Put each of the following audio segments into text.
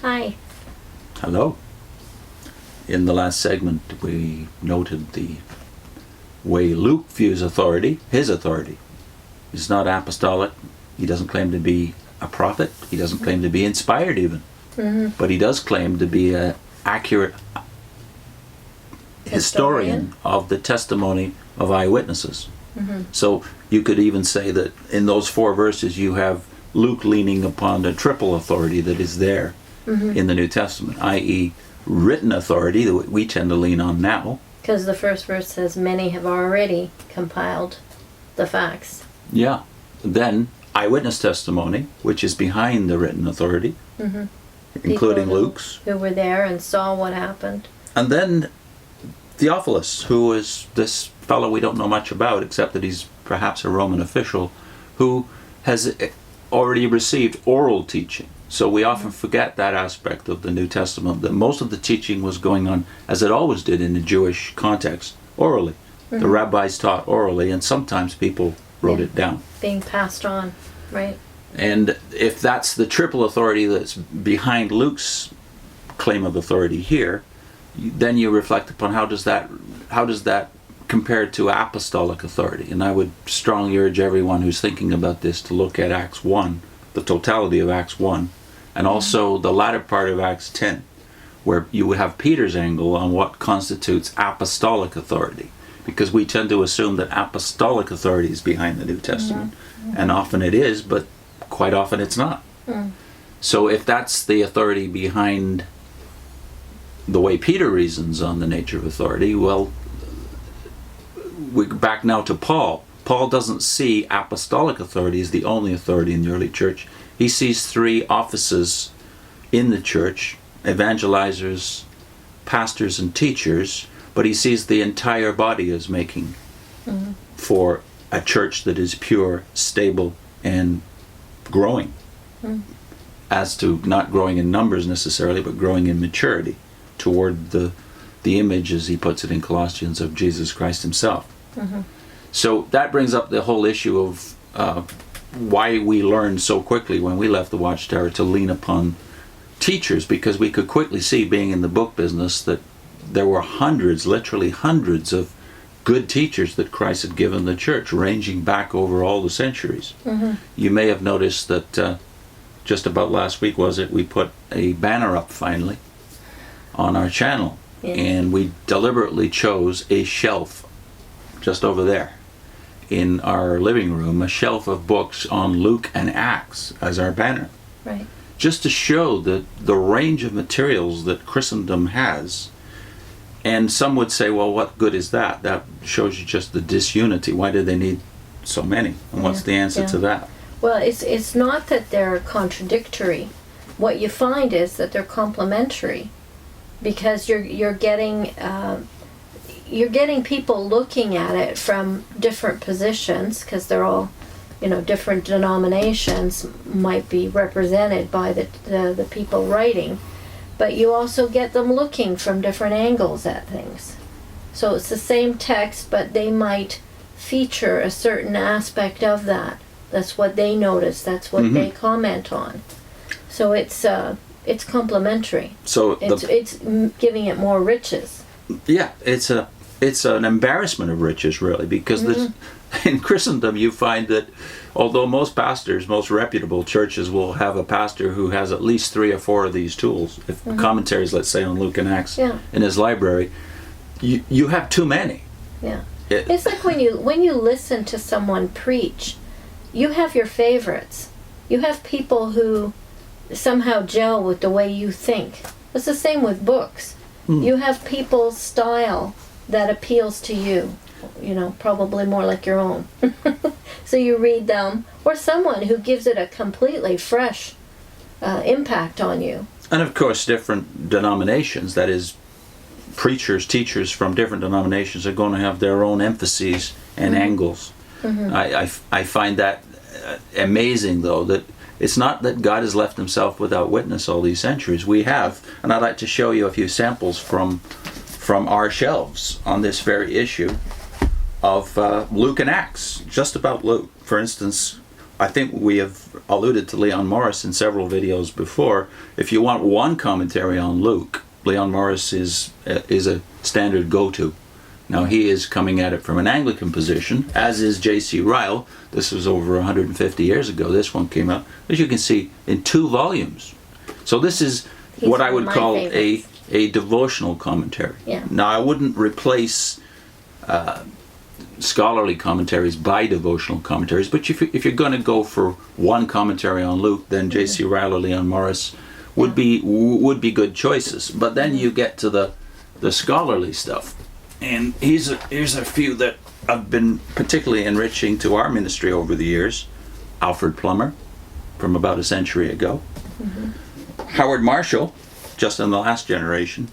Hi. Hello. In the last segment, we noted the way Luke views authority, his authority. He's not apostolic. He doesn't claim to be a prophet. He doesn't claim to be inspired even. Mm-hmm. But he does claim to be an accurate historian of the testimony of eyewitnesses. Mm-hmm. So you could even say that in those 4 verses you have Luke leaning upon the triple authority that is there in the New Testament, i.e. written authority that we tend to lean on now. Because the first verse says, many have already compiled the facts. Yeah. Then eyewitness testimony, which is behind the written authority, including Luke's. Who were there and saw what happened. And then Theophilus, who is this fellow we don't know much about, except that he's perhaps a Roman official, who has already received oral teaching. So we often forget that aspect of the New Testament, that most of the teaching was going on, as it always did in the Jewish context, orally. The rabbis taught orally, and sometimes people wrote it down. Being passed on, right? And if that's the triple authority that's behind Luke's claim of authority here, then you reflect upon how does that compare to apostolic authority. And I would strongly urge everyone who's thinking about this to look at Acts 1, the totality of Acts 1, and also the latter part of Acts 10, where you would have Peter's angle on what constitutes apostolic authority. Because we tend to assume that apostolic authority is behind the New Testament. And often it is, but quite often it's not. So if that's the authority behind the way Peter reasons on the nature of authority, well, we're back now to Paul. Paul doesn't see apostolic authority as the only authority in the early church. He sees 3 offices in the church: evangelizers, pastors, and teachers, but he sees the entire body as making for a church that is pure, stable, and growing. As to not growing in numbers necessarily, but growing in maturity toward the image, as he puts it in Colossians, of Jesus Christ himself. So that brings up the whole issue of why we learned so quickly when we left the Watchtower to lean upon teachers, because we could quickly see, being in the book business, that there were hundreds, literally hundreds, of good teachers that Christ had given the church, ranging back over all the centuries. You may have noticed that just about last week, was it, we put a banner up finally on our channel. And we deliberately chose a shelf just over there in our living room, a shelf of books on Luke and Acts as our banner. Right. Just to show the range of materials that Christendom has. And some would say, well, what good is that? That shows you just the disunity. Why do they need so many? And what's the answer to that? Well, it's not that they're contradictory. What you find is that they're complementary, because you're getting people looking at it from different positions, because they're all, different denominations might be represented by the people writing, but you also get them looking from different angles at things. So it's the same text, but they might feature a certain aspect of that. That's what they notice. That's what they comment on. So it's complementary. So it's giving it more riches. Yeah, it's an embarrassment of riches, really, because in Christendom you find that although most pastors, most reputable churches will have a pastor who has at least 3 or 4 of these tools, if commentaries, let's say, on Luke and Acts in his library, you have too many. Yeah. It's like when you listen to someone preach, you have your favorites. You have people who somehow gel with the way you think. It's the same with books. You have people's style that appeals to you, probably more like your own. So you read them, or someone who gives it a completely fresh impact on you. And of course, different denominations, that is, preachers, teachers from different denominations, are going to have their own emphases and angles. I find that amazing, though, that it's not that God has left himself without witness all these centuries. We have, and I'd like to show you a few samples from our shelves on this very issue of Luke and Acts, just about Luke. For instance, I think we have alluded to Leon Morris in several videos before. If you want one commentary on Luke, Leon Morris is a standard go-to. Now he is coming at it from an Anglican position, as is JC Ryle. This was over 150 years ago. This one came out, as you can see, in 2 volumes. So this is what I would call a devotional commentary. Yeah. Now I wouldn't replace scholarly commentaries by devotional commentaries, but if you're going to go for one commentary on Luke, then J.C. Ryle or Leon Morris would be good choices. But then you get to the scholarly stuff, and here's a few that have been particularly enriching to our ministry over the years. Alfred Plummer, from about a century ago. Howard Marshall, just in the last generation.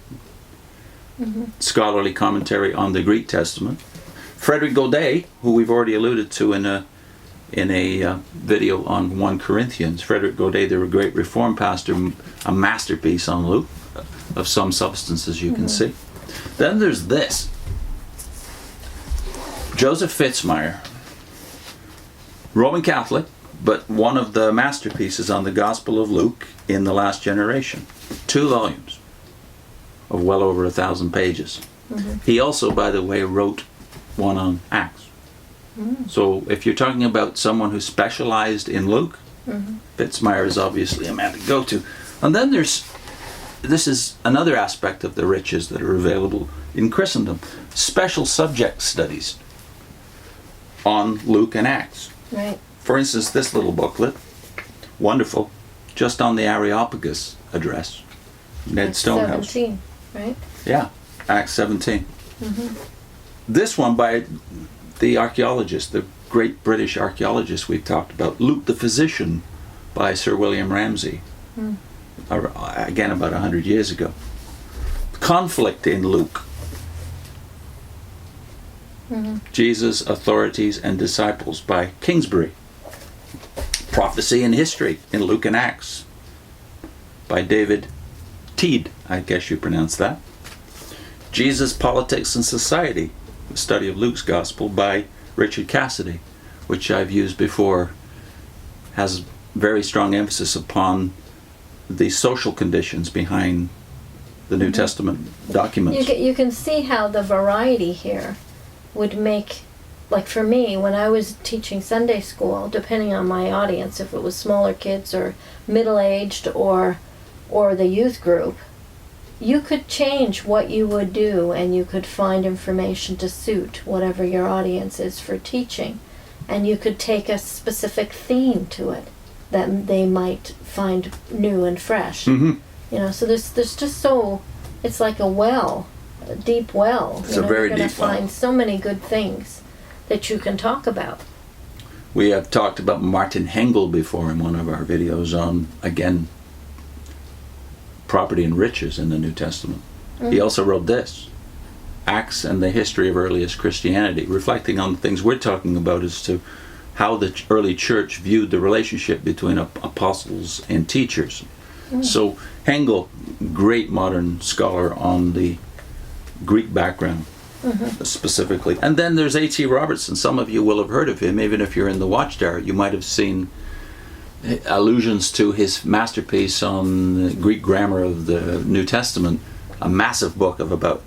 Scholarly commentary on the Greek Testament. Frederic Godet, who we've already alluded to in a video on 1 Corinthians. Frederic Godet, the great Reformed pastor, a masterpiece on Luke, of some substance, as you can see. Then there's this. Joseph Fitzmyer, Roman Catholic, but one of the masterpieces on the Gospel of Luke in the last generation. 2 volumes of well over 1,000 pages. He also, by the way, wrote one on Acts. So if you're talking about someone who specialized in Luke, Fitzmyer is obviously a man to go to. And then this is another aspect of the riches that are available in Christendom. Special subject studies on Luke and Acts. Right. For instance, this little booklet, wonderful, just on the Areopagus address. Ned Stonehouse. 17, right? Yeah, Acts 17. This one by the archaeologist, the great British archaeologist we've talked about, Luke the Physician, by Sir William Ramsay, again about 100 years ago. Conflict in Luke. Jesus, Authorities and Disciples, by Kingsbury. Prophecy and History in Luke and Acts, by David Teed, I guess you pronounce that. Jesus, Politics and Society, the study of Luke's Gospel, by Richard Cassidy, which I've used before, has very strong emphasis upon the social conditions behind the New Testament documents. You can see how the variety here would make, like for me, when I was teaching Sunday school, depending on my audience, if it was smaller kids or middle-aged or the youth group, you could change what you would do, and you could find information to suit whatever your audience is for teaching. And you could take a specific theme to it that they might find new and fresh. You know, so there's just so, it's like a deep well. It's a very deep well. You're going to find so many good things that you can talk about. We have talked about Martin Hengel before in one of our videos on, again, property and riches in the New Testament. He also wrote this, Acts and the History of Earliest Christianity, reflecting on the things we're talking about as to how the early church viewed the relationship between apostles and teachers. So Hengel, great modern scholar on the Greek background specifically. And then there's A.T. Robertson. Some of you will have heard of him. Even if you're in the Watchtower, you might have seen allusions to his masterpiece on the Greek grammar of the New Testament, a massive book of about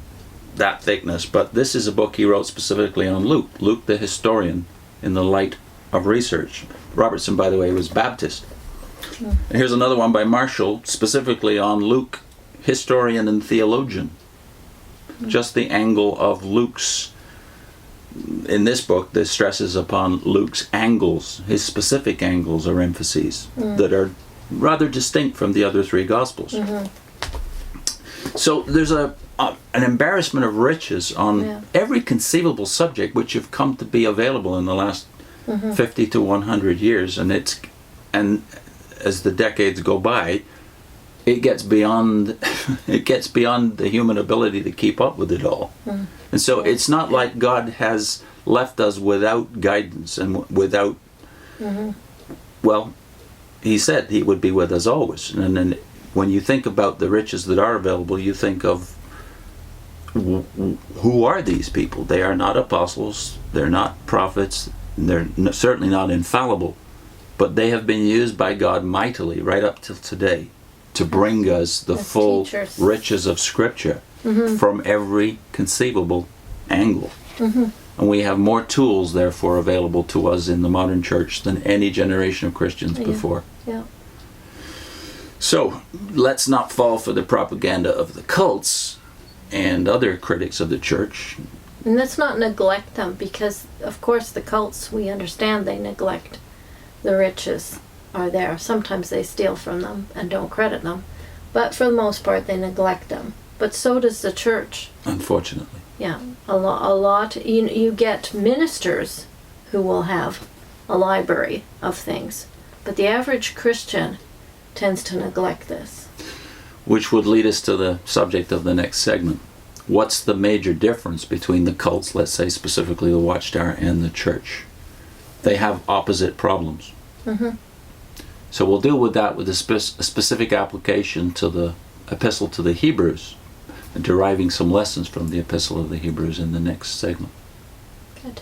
that thickness. But this is a book he wrote specifically on Luke, Luke the historian in the light of research. Robertson, by the way, was Baptist. And here's another one by Marshall, specifically on Luke, historian and theologian. Just the angle of Luke's, in this book, this stresses upon Luke's angles, his specific angles or emphases that are rather distinct from the other 3 Gospels. So there's an embarrassment of riches on every conceivable subject which have come to be available in the last 50 to 100 years, and as the decades go by, it gets beyond the human ability to keep up with it all. And so it's not like God has left us without guidance and without, well, he said he would be with us always. And then when you think about the riches that are available, you think of who are these people? They are not apostles, they're not prophets, they're certainly not infallible, But they have been used by God mightily right up till today to bring us the As full teachers. riches of Scripture from every conceivable angle. And we have more tools, therefore, available to us in the modern church than any generation of Christians before. Yeah. So, let's not fall for the propaganda of the cults and other critics of the church. And let's not neglect them, because of course the cults, we understand they neglect the riches are there. Sometimes they steal from them and don't credit them, but for the most part they neglect them. But so does the church. Unfortunately. Yeah, a lot. You get ministers who will have a library of things, but the average Christian tends to neglect this. Which would lead us to the subject of the next segment. What's the major difference between the cults, let's say specifically the Watchtower, and the church? They have opposite problems. So we'll deal with that with a specific application to the Epistle to the Hebrews, and deriving some lessons from the Epistle of the Hebrews in the next segment. Good.